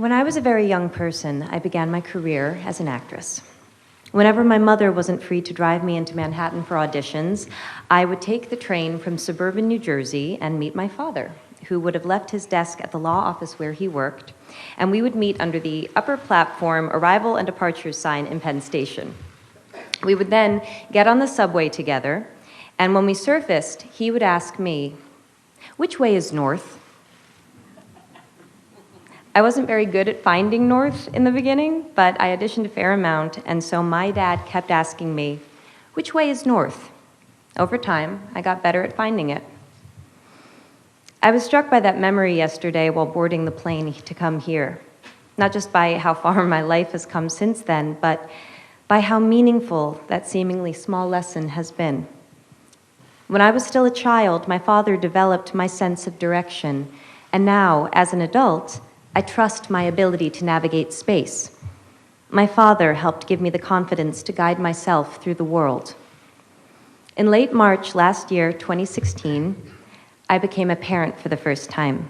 When I was a very young person, I began my career as an actress. Whenever my mother wasn't free to drive me into Manhattan for auditions, I would take the train from suburban New Jersey and meet my father, who would have left his desk at the law office where he worked, and we would meet under the upper platform arrival and departure sign in Penn Station. We would then get on the subway together, and when we surfaced, he would ask me, "Which way is north?" I wasn't very good at finding north in the beginning, but I auditioned a fair amount, and so my dad kept asking me, "Which way is north?" Over time, I got better at finding it. I was struck by that memory yesterday while boarding the plane to come here, not just by how far my life has come since then, but by how meaningful that seemingly small lesson has been. When I was still a child, my father developed my sense of direction, and now, as an adult, I trust my ability to navigate space. My father helped give me the confidence to guide myself through the world. In late March last year, 2016, I became a parent for the first time.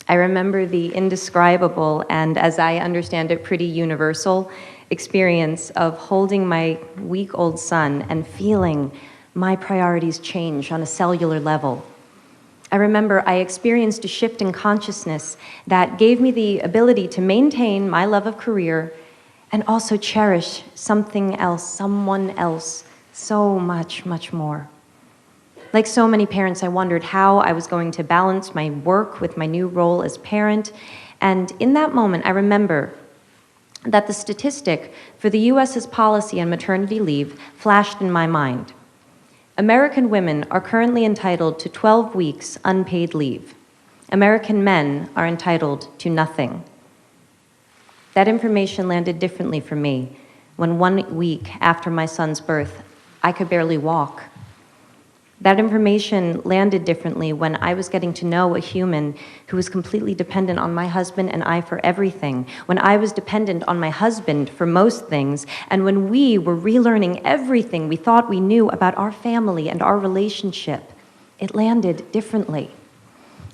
I remember the indescribable and, as I understand it, pretty universal experience of holding my week-old son and feeling my priorities change on a cellular level. I remember I experienced a shift in consciousness that gave me the ability to maintain my love of career and also cherish something else, someone else, so much, much more. Like so many parents, I wondered how I was going to balance my work with my new role as parent, and in that moment, I remember that the statistic for the US's policy on maternity leave flashed in my mind. American women are currently entitled to 12 weeks unpaid leave. American men are entitled to nothing. That information landed differently for me when 1 week after my son's birth, I could barely walk. That information landed differently when I was getting to know a human who was completely dependent on my husband and I for everything, when I was dependent on my husband for most things, and when we were relearning everything we thought we knew about our family and our relationship. It landed differently.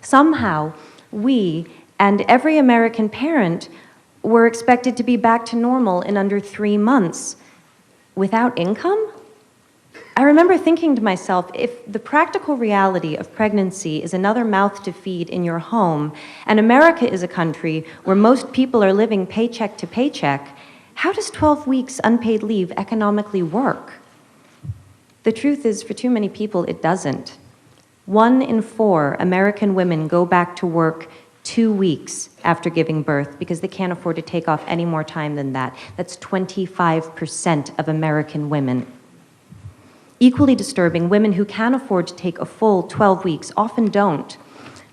Somehow, we and every American parent were expected to be back to normal in under 3 months. Without income? I remember thinking to myself, if the practical reality of pregnancy is another mouth to feed in your home, and America is a country where most people are living paycheck to paycheck, how does 12 weeks unpaid leave economically work? The truth is, for too many people, it doesn't. 1 in 4 American women go back to work 2 weeks after giving birth because they can't afford to take off any more time than that. That's 25% of American women. Equally disturbing, women who can afford to take a full 12 weeks often don't,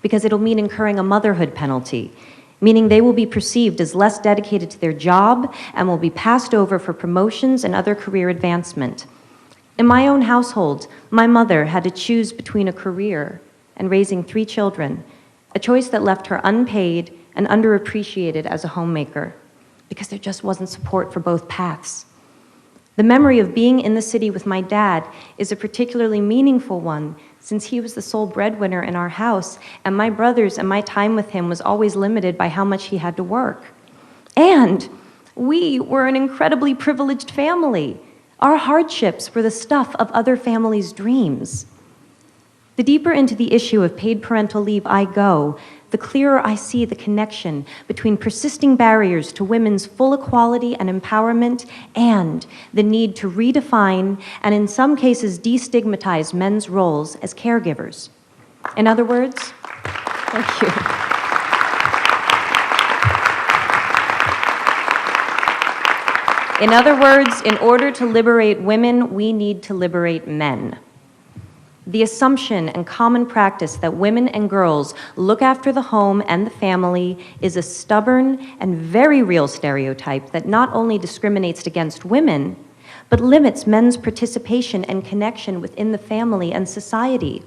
because it'll mean incurring a motherhood penalty, meaning they will be perceived as less dedicated to their job and will be passed over for promotions and other career advancement. In my own household, my mother had to choose between a career and raising 3 children, a choice that left her unpaid and underappreciated as a homemaker, because there just wasn't support for both paths. The memory of being in the city with my dad is a particularly meaningful one, since he was the sole breadwinner in our house, and my brothers and my time with him was always limited by how much he had to work. And we were an incredibly privileged family. Our hardships were the stuff of other families' dreams. The deeper into the issue of paid parental leave I go, the clearer I see the connection between persisting barriers to women's full equality and empowerment and the need to redefine and in some cases destigmatize men's roles as caregivers. In other words, thank you. In other words, in order to liberate women, we need to liberate men. The assumption and common practice that women and girls look after the home and the family is a stubborn and very real stereotype that not only discriminates against women, but limits men's participation and connection within the family and society.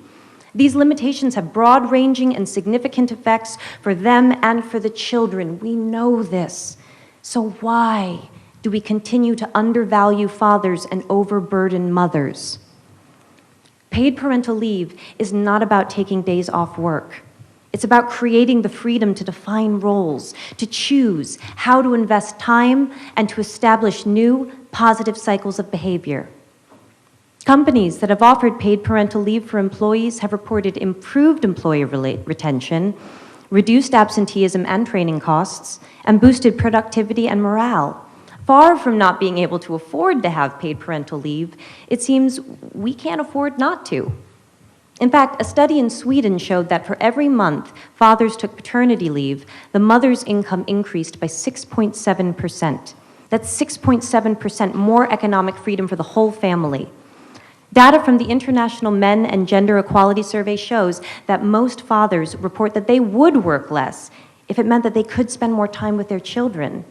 These limitations have broad-ranging and significant effects for them and for the children. We know this. So why do we continue to undervalue fathers and overburden mothers? Paid parental leave is not about taking days off work. It's about creating the freedom to define roles, to choose how to invest time, and to establish new, positive cycles of behavior. Companies that have offered paid parental leave for employees have reported improved employee retention, reduced absenteeism and training costs, and boosted productivity and morale. Far from not being able to afford to have paid parental leave, it seems we can't afford not to. In fact, a study in Sweden showed that for every month fathers took paternity leave, the mother's income increased by 6.7%. That's 6.7% more economic freedom for the whole family. Data from the International Men and Gender Equality Survey shows that most fathers report that they would work less if it meant that they could spend more time with their children.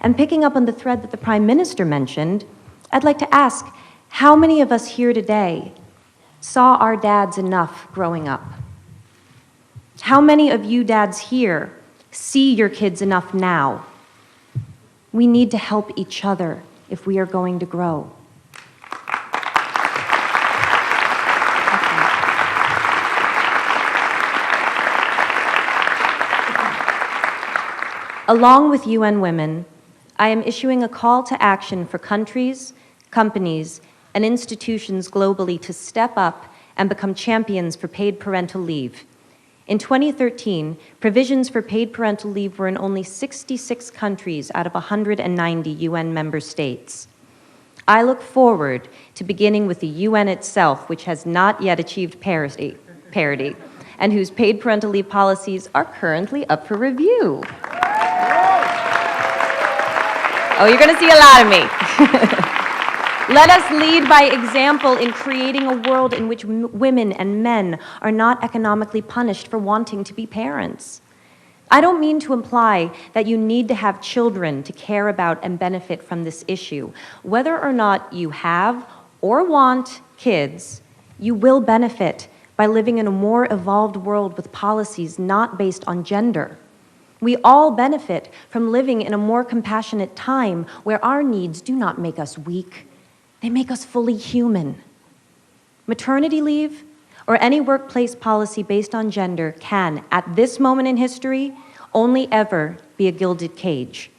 And picking up on the thread that the Prime Minister mentioned, I'd like to ask, how many of us here today saw our dads enough growing up? How many of you dads here see your kids enough now? We need to help each other if we are going to grow. Along with UN Women, I am issuing a call to action for countries, companies, and institutions globally to step up and become champions for paid parental leave. In 2013, provisions for paid parental leave were in only 66 countries out of 190 UN member states. I look forward to beginning with the UN itself, which has not yet achieved parity, and whose paid parental leave policies are currently up for review. Oh, you're going to see a lot of me. Let us lead by example in creating a world in which women and men are not economically punished for wanting to be parents. I don't mean to imply that you need to have children to care about and benefit from this issue. Whether or not you have or want kids, you will benefit by living in a more evolved world with policies not based on gender. We all benefit from living in a more compassionate time where our needs do not make us weak. They make us fully human. Maternity leave or any workplace policy based on gender can, at this moment in history, only ever be a gilded cage.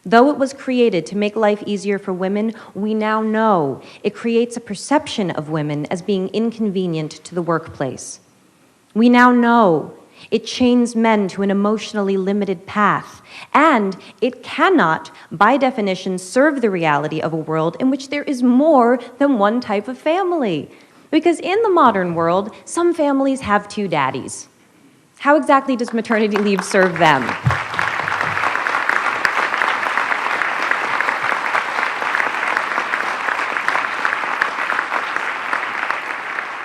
Though it was created to make life easier for women, we now know it creates a perception of women as being inconvenient to the workplace. We now know it chains men to an emotionally limited path, and it cannot, by definition, serve the reality of a world in which there is more than one type of family. Because in the modern world, some families have two daddies. How exactly does maternity leave serve them?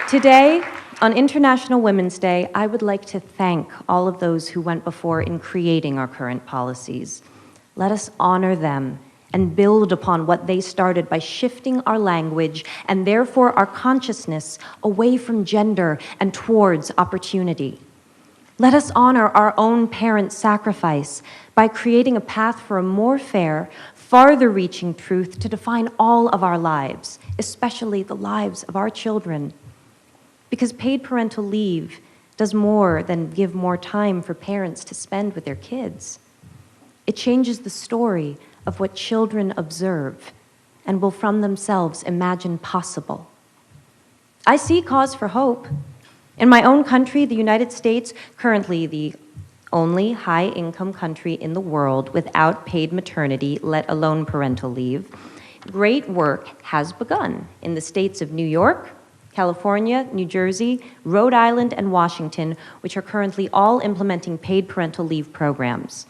Today, on International Women's Day, I would like to thank all of those who went before in creating our current policies. Let us honor them and build upon what they started by shifting our language and therefore our consciousness away from gender and towards opportunity. Let us honor our own parents' sacrifice by creating a path for a more fair, farther-reaching truth to define all of our lives, especially the lives of our children. Because paid parental leave does more than give more time for parents to spend with their kids. It changes the story of what children observe and will from themselves imagine possible. I see cause for hope. In my own country, the United States, currently the only high-income country in the world without paid maternity, let alone parental leave, great work has begun in the states of New York, California, New Jersey, Rhode Island, and Washington, which are currently all implementing paid parental leave programs.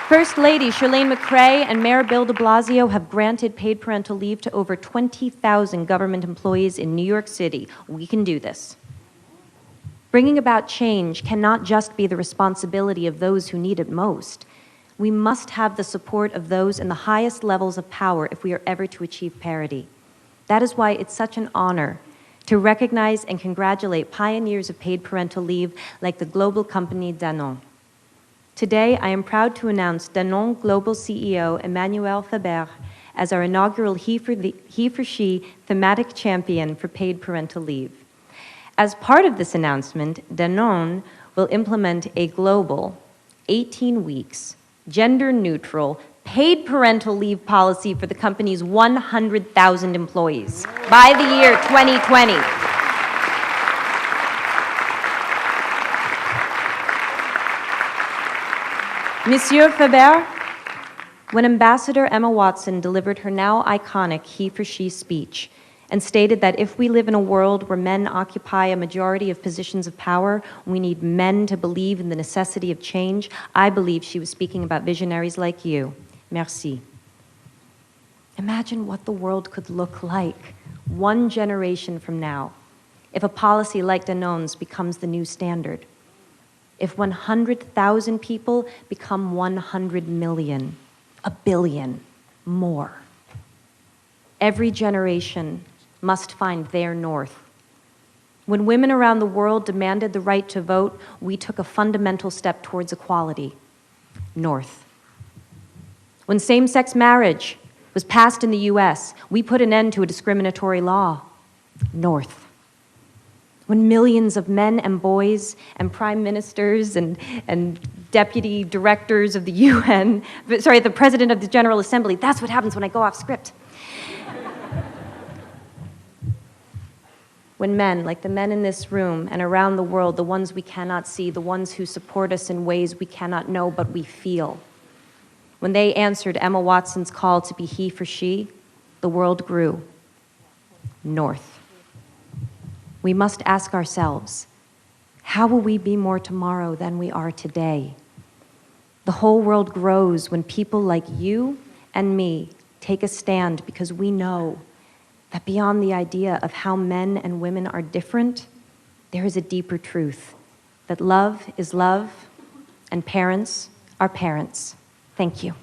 First Lady Chirlane McCray and Mayor Bill de Blasio have granted paid parental leave to over 20,000 government employees in New York City. We can do this. Bringing about change cannot just be the responsibility of those who need it most. We must have the support of those in the highest levels of power if we are ever to achieve parity. That is why it's such an honor to recognize and congratulate pioneers of paid parental leave like the global company Danone. Today, I am proud to announce Danone Global CEO Emmanuel Faber as our inaugural He for She thematic champion for paid parental leave. As part of this announcement, Danone will implement a global 18 weeks, gender-neutral, paid parental leave policy for the company's 100,000 employees by the year 2020. Monsieur Faber, when Ambassador Emma Watson delivered her now iconic He for She speech and stated that if we live in a world where men occupy a majority of positions of power, we need men to believe in the necessity of change, I believe she was speaking about visionaries like you. Merci. Imagine what the world could look like 1 generation from now if a policy like Danone's becomes the new standard. If 100,000 people become 100 million, 1 billion, more. Every generation must find their north. When women around the world demanded the right to vote, we took a fundamental step towards equality. North. When same-sex marriage was passed in the US, we put an end to a discriminatory law. North. When millions of men and boys and prime ministers and deputy directors of the UN, the president of the General Assembly, that's what happens when I go off script. When men, like the men in this room and around the world, the ones we cannot see, the ones who support us in ways we cannot know but we feel, when they answered Emma Watson's call to be he for she, the world grew. North. We must ask ourselves, how will we be more tomorrow than we are today? The whole world grows when people like you and me take a stand because we know that beyond the idea of how men and women are different, there is a deeper truth, that love is love and parents are parents. Thank you.